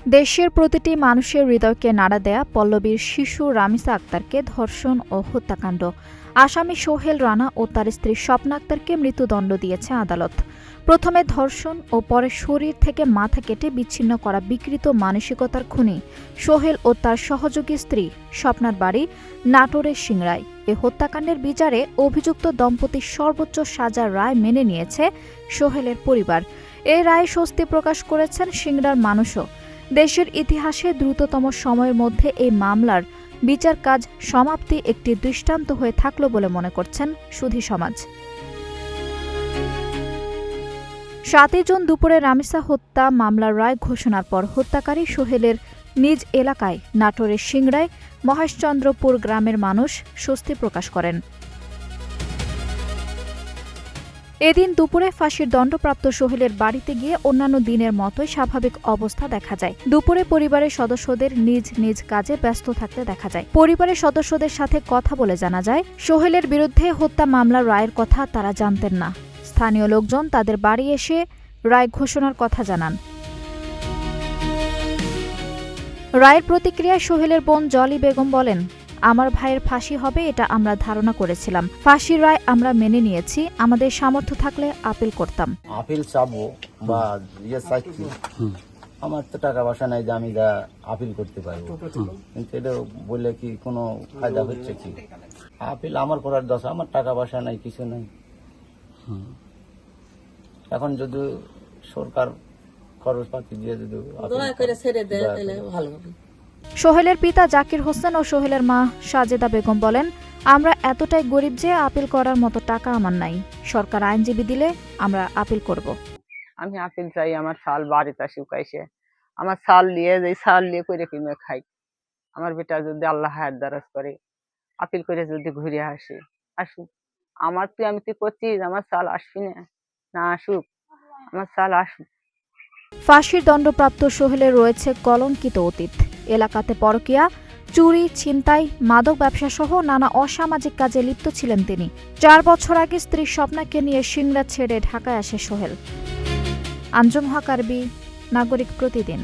দেশের প্রতিটি মানুষের হৃদয়কে নাড়া দেয়া পল্লবীর শিশু রামিসা আক্তারকে ধর্ষণ ও হত্যাকাণ্ড। আসামি সোহেল রানা ও তার স্ত্রী স্বপ্না আক্তারকে মৃত্যুদণ্ড দিয়েছে আদালত। প্রথমে ধর্ষণ ও পরে শরীর থেকে মাথা কেটে বিচ্ছিন্ন করা বিকৃত মানসিকতার খুনি সোহেল ও তার সহযোগী স্ত্রী স্বপ্নার বাড়ি নাটোরের সিংড়ায়। এ হত্যাকাণ্ডের বিচারে অভিযুক্ত দম্পতির সর্বোচ্চ সাজার রায় মেনে নিয়েছে সোহেলের পরিবার। এ রায়ে স্বস্তি প্রকাশ করেছেন সিংড়ার মানুষও। দেশের ইতিহাসে দ্রুততম সময়ের মধ্যে এই মামলার বিচার কাজ সমাপ্তি একটি দৃষ্টান্ত হয়ে থাকল বলে মনে করছেন সুধী সমাজ। ৭ জুন দুপুরে রামিসা হত্যা মামলার রায় ঘোষণার পর হত্যাকারী সোহেলের নিজ এলাকায় নাটোরের সিংড়ায় মহেশচন্দ্রপুর গ্রামের মানুষ স্বস্তি প্রকাশ করেন। এদিন দুপুরে ফাঁসির দণ্ডপ্রাপ্ত সোহেলের বাড়িতে গিয়ে অন্যান্য দিনের মতোই স্বাভাবিক অবস্থা দেখা যায়। দুপুরে পরিবারের সদস্যদের নিজ নিজ কাজে ব্যস্ত থাকতে দেখা যায়। পরিবারের সদস্যদের সাথে কথা বলে জানা যায়, সোহেলের বিরুদ্ধে হত্যা মামলার রায়ের কথা তারা জানতেন না। স্থানীয় লোকজন তাদের বাড়ি এসে রায় ঘোষণার কথা জানান। রায়ের প্রতিক্রিয়ায় সোহেলের বোন জলি বেগম বলেন, আমার ভাইয়ের ফাঁসি হবে এটা আমরা ধারণা করেছিলাম। ফাঁসির রায় আমরা মেনে নিয়েছি। আমাদের সামর্থ্য থাকলে আপিল করতাম। আপিল চাবো বা চাইছি, আমার তো টাকা পয়সা নাই যে আমি যা আপিল করতে পারবো, কিন্তু এটা বললে কি কোনো ফায়দা হচ্ছে কি? আপিল আমার করার দশা, আমার টাকা পয়সা নাই, কিছু নাই। এখন যদি সরকার খরচপাতি দিয়ে যদি ভালো হবে। সোহেলের পিতা জাকির হোসেন ও সোহেলের মা সাজেদা বেগম বলেন, আমরা এতটাই গরিব যে আপিল করার মতো টাকা আমার নাই। সরকার আইনজীবী দিলে আমরা আপিল করব। আমি আপিল চাই, আমার সাল বাড়িতে শুকাইছে, আমার সাল নিয়ে যে সাল নিয়ে করে কিনে খাই। আমার বেটা যদি আল্লাহ হায়াত দারাজ করে আপিল করে যদি ঘুরে আসুক। আমার তুই আমি তুই করছিস, আমার সাল আসবি না আসুক, আমার সাল আসুক। ফাঁসির দণ্ডপ্রাপ্ত সোহেলের রয়েছে কলঙ্কিত অতীত। এলাকাতে পরকীয়া, চুরি, ছিনতাই, মাদক ব্যবসা সহ নানা অসামাজিক কাজে লিপ্ত ছিলেন তিনি। 4 বছর আগে স্ত্রী স্বপ্নাকে নিয়ে সিংড়া ছেড়ে ঢাকায় আসে সোহেল। আঞ্জুম হক আরবি, নাগরিক প্রতিদিন।